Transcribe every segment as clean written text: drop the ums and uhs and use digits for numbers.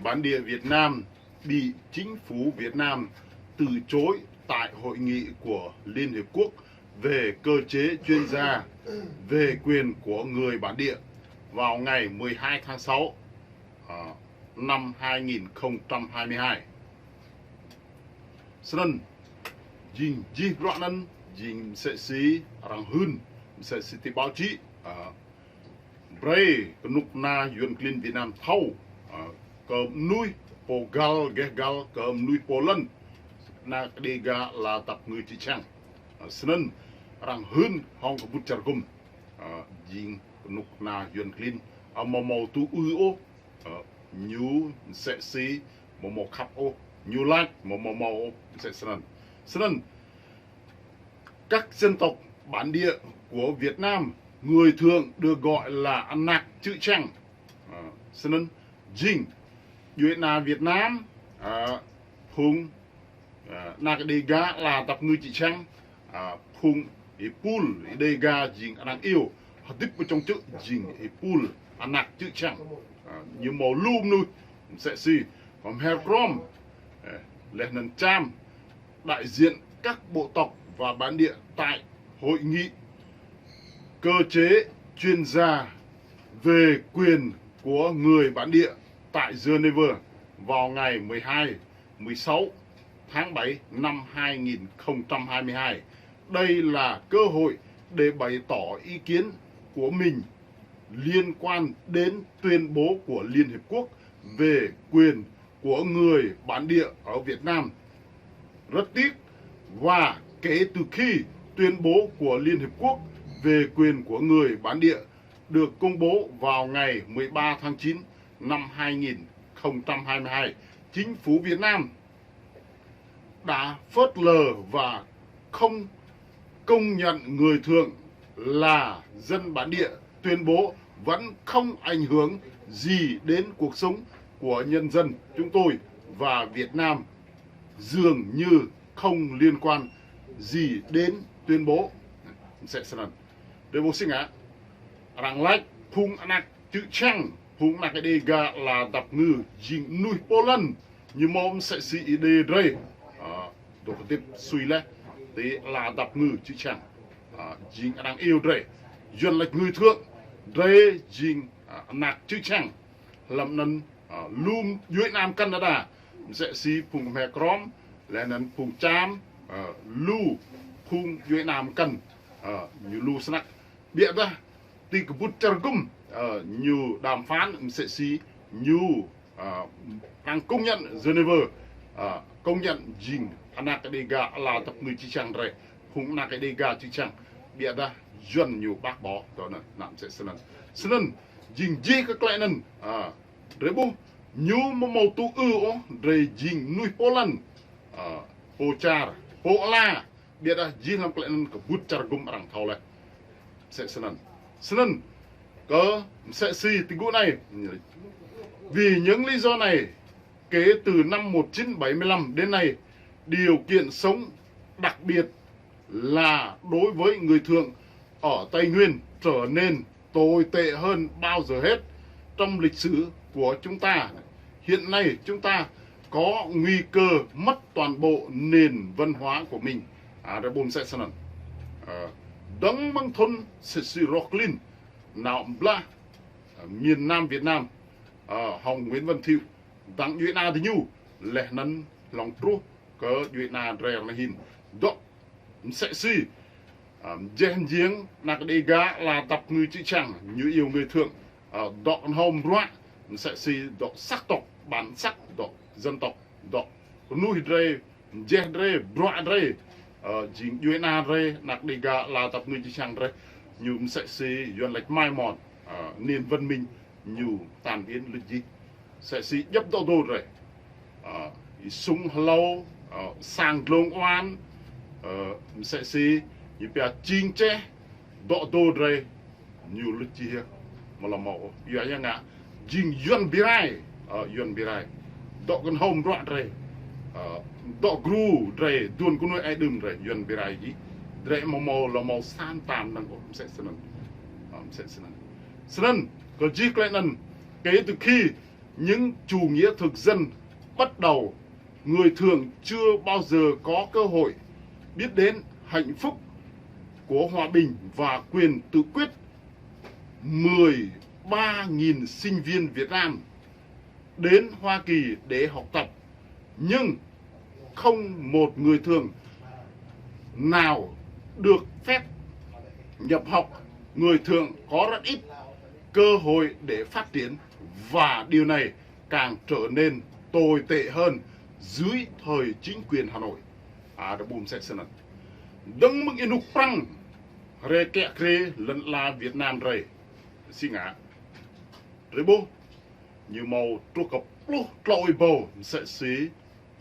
bản địa Việt Nam bị chính phủ Việt Nam từ chối tại hội nghị của Liên Hiệp Quốc về cơ chế chuyên gia về quyền của người bản địa vào ngày 12 tháng 6 năm 2022. Sân dình dì rõ nân dình sẽ xí răng hưn sẽ xí thì báo chí Bray nục na yuan klin Việt Nam thâu cơm nuôi po gal ghé gal cơm nuôi Poland na dega là tập người chỉ chăng sân răng hưn hong có bút char kum dình nục na yuan klin màu tu ư nhu sẽ xí màu khắp ô nhu like màu sẽ sân các dân tộc bản địa của Việt Nam người thường được gọi là ăn nạc chữ chăng sân dinh Việt Nam phung nạc đề ga là tập người chỉ chăng phung pul đề ga dinh ăn yêu họ tiếp vào trong chữ dinh pul ăn nạc chữ chăng như màu lùm nuôi sẽ si còn heo crom lên nền cham đại diện các bộ tộc và bản địa tại hội nghị cơ chế chuyên gia về quyền của người bản địa tại Geneva vào ngày 16 tháng 7 năm 2022. Đây là cơ hội để bày tỏ ý kiến của mình liên quan đến tuyên bố của Liên Hiệp Quốc về quyền của người bản địa ở Việt Nam. Rất tiếc và kể từ khi tuyên bố của Liên Hiệp Quốc về quyền của người bản địa được công bố vào ngày 13 tháng 9 năm 2022, chính phủ Việt Nam đã phớt lờ và không công nhận người thường là dân bản địa. Tuyên bố vẫn không ảnh hưởng gì đến cuộc sống của nhân dân chúng tôi và Việt Nam, dường như không liên quan gì đến tuyên bố sẽ sẵn để bố sinh á rằng lách phung nạc chữ chăng phung nạc cái đề gà là tập ngư dình nuôi Poland như mong sẽ sĩ đề rây đồ tiếp suy lẽ thế là tập ngư chữ chăng dình đang yêu rây duyên lệch người thượng rây dình nạc chữ chăng làm nên lùm Việt Nam Canada sẽ sĩ phung mẹ crom là nên phung cham lu phung Việt Nam cần như lu snack biết ra thì cái bút char gum như đàm phán sẽ xí như đang công nhận Geneva công nhận dình Anakadega là tập người chi chăng rồi phung Anakadega chi chăng biết ra dần nhiều bác bỏ đó là làm sẽ sân dình gì các lại nên rồi bố như màu tu rồi dình nuôi Poland Pochar Pola biết là gì làm lại nên cái bút char gum rằng thâu lại sẽ sân có sẽ si tình cũ này vì những lý do này kể từ năm 1975 đến nay điều kiện sống đặc biệt là đối với người thượng ở Tây Nguyên trở nên tồi tệ hơn bao giờ hết trong lịch sử của chúng ta. Hiện nay chúng ta có nguy cơ mất toàn bộ nền văn hóa của mình. Rồi bùm sẽ sẵn đấng mang thôn sẽ si Rocklin nào bla miền Nam Việt Nam Hồng Nguyễn Văn Thiệu tặng Việt Nam thì nhu lẽ nắn lòng tru có Việt Nam rèn là hình đó sẽ si gen giếng nạc đề gá là tập người chữ chẳng như yêu người thượng đó hồng roạ sẽ si đó sắc tộc bản sắc đó dân tộc đó nuôi rê gen rê roạ rê chính Việt Nam rê nạc đề gá là tập người chữ chẳng rê như sẽ si duyên lệch mai mòn nền văn minh như tàn biến lịch gì sẽ si dấp đô đô rồi sung lâu sang lông oan sẽ si như bia chinh che đô đô rồi nhiều lịch gì mà là mẫu như anh ạ dinh yuan birai đọ con home rõ rồi đọ gru rồi tuôn con nuôi ai đừng rồi yuan birai gì rồi màu là màu san tàn năng cũng sẽ sân có dí lại nần kể từ khi những chủ nghĩa thực dân bắt đầu, người thường chưa bao giờ có cơ hội biết đến hạnh phúc của hòa bình và quyền tự quyết. 13.000 sinh viên Việt Nam đến Hoa Kỳ để học tập, nhưng không một người thường nào được phép nhập học. Người thường có rất ít cơ hội để phát triển, và điều này càng trở nên tồi tệ hơn dưới thời chính quyền Hà Nội. Đã bùm sẽ sân đấng mừng inuk prang re kẹ kre lẫn là Việt Nam rầy xin ngã rồi bố như màu trô cặp lô trội bầu sẽ xí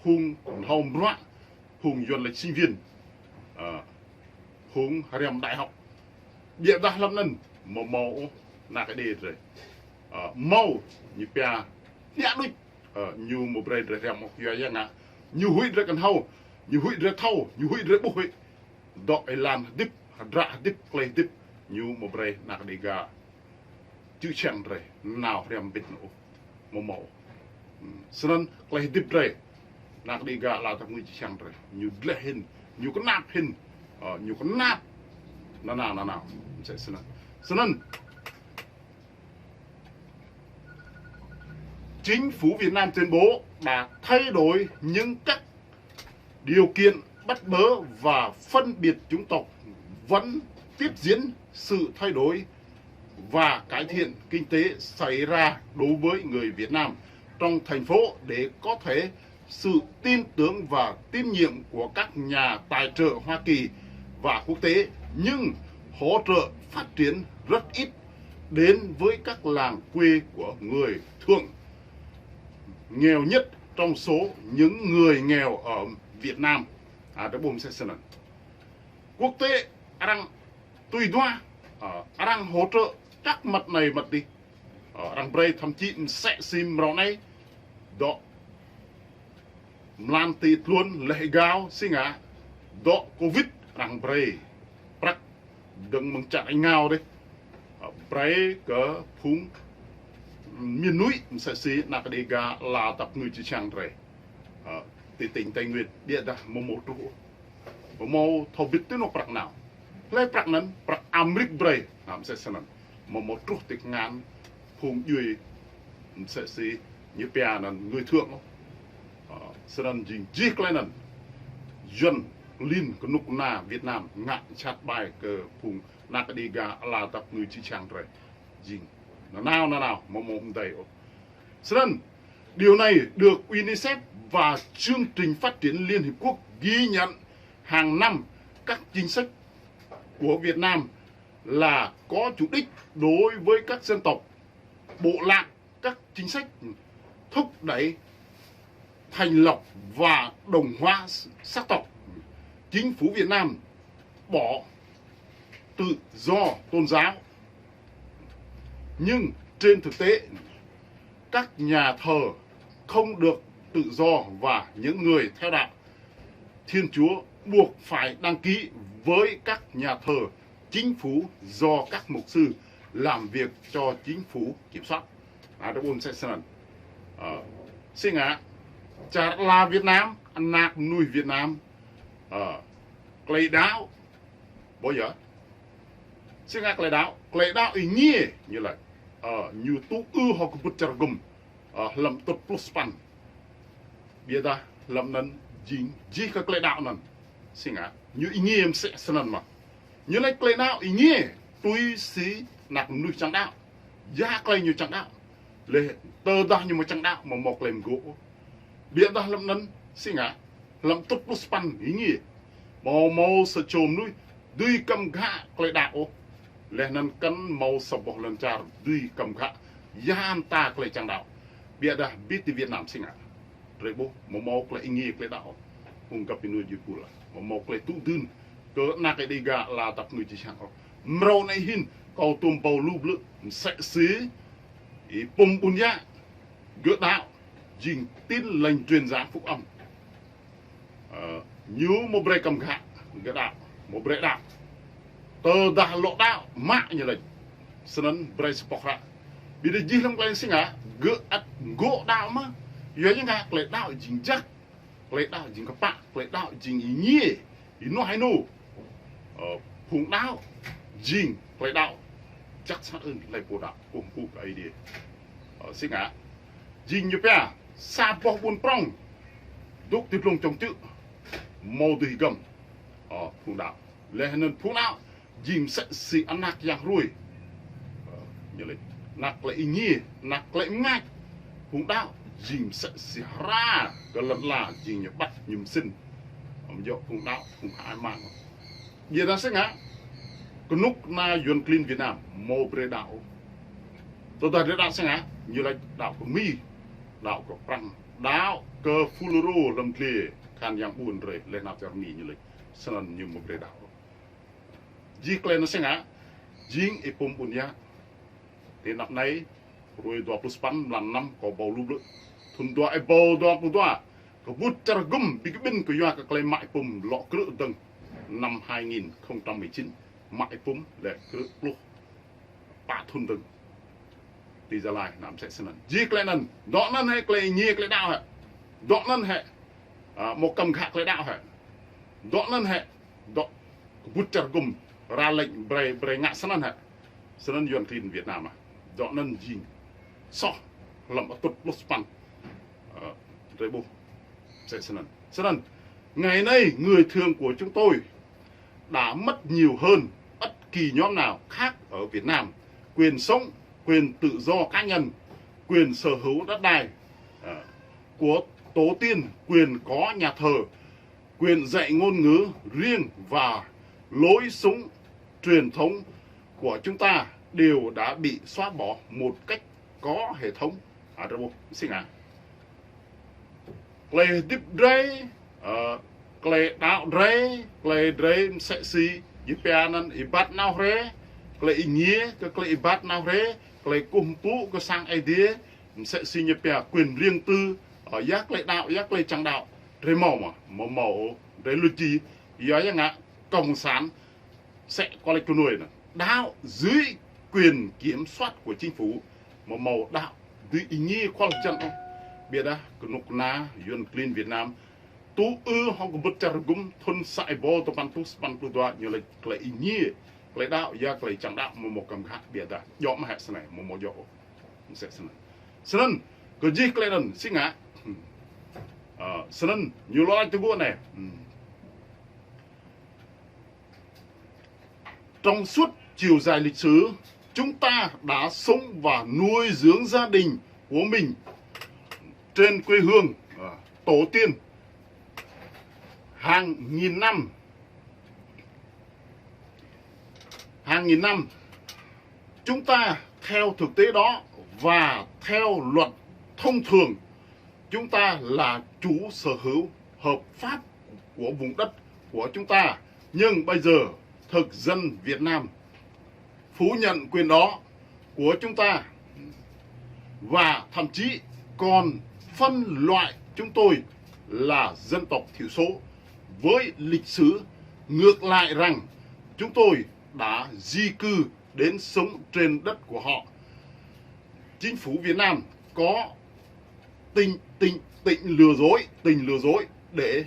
hung hồng loạn hung dọn lịch sinh viên hung rèm đại học địa ra lâm nân màu là cái đề rồi màu như pia nhã đuôi như một bề rồi rèm một giờ vậy nè như hủy rồi cần hâu như hủy rồi thâu như hủy rồi bốc hủy đọ lan dip ra dip clay dip như một bề là cái đề gà chữ chẳng rồi nào rèm bịt nổ màu sân clay dip rồi là cái đề gà là tập người chữ chẳng rồi như lệ hình như có nạp hình như có nạp nào sẽ sân chính phủ Việt Nam tuyên bố đã thay đổi những các điều kiện bắt bớ và phân biệt chủng tộc, vẫn tiếp diễn sự thay đổi và cải thiện kinh tế xảy ra đối với người Việt Nam trong thành phố để có thể sự tin tưởng và tín nhiệm của các nhà tài trợ Hoa Kỳ và quốc tế, nhưng hỗ trợ phát triển rất ít đến với các làng quê của người thường nghèo nhất trong số những người nghèo ở Việt Nam. Đó bùm sẽ sân quốc tế đang tùy đoa đang hỗ trợ các mặt này mặt đi đang bray thậm chí sẽ sim rau này đó làm tịt luôn lệ gao xin ngã đó Covid đang bray brak đừng mừng chặt anh ngao đấy bray cỡ phúng miền núi sẽ xí là cái đề gà là tập người chỉ chẳng rồi thì tỉnh Tây Nguyên địa ra một trụ một thầu biết tới nó bạc nào lấy bạcนั้นbạc Amerik bray làm sẽ sân một trụ tịch ngàn phùng duy sẽ xí như bè là người thượng sân gì cái này dân linh cái nút na Việt Nam ngạn chặt bài cái phùng là cái đề gà là tập người chỉ chẳng rồi gì nào một đầy sân điều này được UNICEF và chương trình phát triển Liên Hiệp Quốc ghi nhận hàng năm. Các chính sách của Việt Nam là có chủ đích đối với các dân tộc bộ lạc, các chính sách thúc đẩy thành lập và đồng hóa sắc tộc. Chính phủ Việt Nam bỏ tự do tôn giáo, nhưng trên thực tế các nhà thờ không được tự do và những người theo đạo Thiên Chúa buộc phải đăng ký với các nhà thờ chính phủ do các mục sư làm việc cho chính phủ kiểm soát. Đó ôn sẽ sẵn xin ngã chả là Việt Nam ăn nạc nuôi Việt Nam clay đáo bao giờ xin ngã clay đáo ý nghĩa như là như tu họ cũng bật chả gồm làm tốt plus pan bia ta làm nên gì các clay đạo nè xin ngã như ý nghĩa em sẽ sẵn mà như lấy clay đạo ý nghĩa tôi xí nạc nuôi chẳng đạo giá clay như chẳng đạo lệ tơ ra như một chẳng đạo mà một lềm gỗ bia ta làm nên xin ngã làm tốt plus pan ý nghĩa màu sợ trồm nuôi đuôi cầm gạ clay đạo lẽ nên cân màu sập bọc lần trà đuôi cầm gạ gian ta clay chẳng đạo bia ta biết từ Việt Nam xin ngã rồi bố một màu clay ý nghĩa clay đạo cung cấp nuôi dưới cùi một màu clay tụ đơn cỡ nạc cái đi gạ là tập người chỉ chẳng mrau này hin cầu tùm bầu lúp lự sẽ xí ý bông bùn nhá gỡ đạo dình tin lệnh truyền giảng phúc âm như một bề cầm gạ gỡ đạo một bề đạo tờ đà lộ đạo mạ như lệnh sân bề sport ra bị được gì lông lên sinh á gỗ đạo mà yếu như ngạc lại đạo chính chắc lại đạo chính các bạn lại đạo chính ý nghĩa ý nó hay nô phùng đạo chính lại đạo chắc chắn hơn lại bộ đạo cùng cụ cái đi sinh á chính như vậy sa bỏ buồn prong đúc tiếp lông trong chữ màu từ cầm phùng đạo lên nên phùng đạo chính sẽ si ăn nạc dạng rồi như vậy nạc lại ý nghĩa nạc lại ngay phùng đạo chính sẽ si ra cái lần là chính như bắt nhầm sinh dọ phùng đạo phùng hai mạng vậy đó sinh á cái nút na yuan clean Việt Nam mô bề đạo tôi thấy đạo sinh á như là đạo của mi đạo của prang đạo cơ fuluro lâm kề kan yang buồn rồi lên nào cho mi như vậy sân như một bề đạo gì klên nó sinh á jing ipum punya thì năm nay rồi 28 năm có bầu lưu lượng thun doa ai bầu doa pu doa có bút char gum bị cái bên của yoa cái clay mại pum lọ cỡ tầng năm 2019 mại pum để cỡ lúc ba thun tầng thì ra lại làm sẽ sân gì klen nần đó nần hay clay nhie clay đạo hả đó nần hệ một cầm khạc clay đạo hả đó nần hệ đó bút char gum ra lệnh bray ngã sân hả sân yuan clean Việt Nam à đó nần gì so làm ở tốt lúc span rồi bu sẽ sân ngày nay người thường của chúng tôi đã mất nhiều hơn bất kỳ nhóm nào khác ở Việt Nam quyền sống quyền tự do cá nhân quyền sở hữu đất đai của tổ tiên quyền có nhà thờ quyền dạy ngôn ngữ riêng và lối sống truyền thống của chúng ta đều đã bị xóa bỏ một cách có hệ thống rồi bu xin à clay dip dray clay đạo dray clay dray sẽ si jipianan ibat nào re clay nhía cái clay ibat nào re clay cung tú cái sang idea sẽ si jipia quyền riêng tư ở giác clay đạo giác clay chẳng đạo re màu mà màu re lưu chi yếu như ngạ cộng sản sẽ có lại cái nuôi này đạo dưới quyền kiểm soát của chính phủ mà màu đạo dưới ý nghĩa khoa học chân không biết đó cái nút na yuan clean Việt Nam tu họ có bút char gum thôn sai bo to pan tu doa như là cái ý nghĩa cái đạo ya cái chẳng đạo một cầm khác biết đó dọ mà hệ này một dọ sẽ sân cái gì cái này xin ngã sân nhiều loại từ buôn này trong suốt chiều dài lịch sử chúng ta đã sống và nuôi dưỡng gia đình của mình trên quê hương tổ tiên hàng nghìn năm chúng ta theo thực tế đó và theo luật thông thường chúng ta là chủ sở hữu hợp pháp của vùng đất của chúng ta, nhưng bây giờ thực dân Việt Nam phủ nhận quyền đó của chúng ta và thậm chí còn phân loại chúng tôi là dân tộc thiểu số với lịch sử ngược lại rằng chúng tôi đã di cư đến sống trên đất của họ. Chính phủ Việt Nam có tình lừa dối để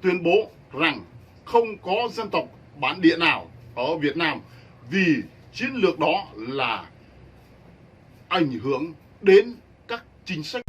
tuyên bố rằng không có dân tộc bản địa nào ở Việt Nam vì chiến lược đó là ảnh hưởng đến các chính sách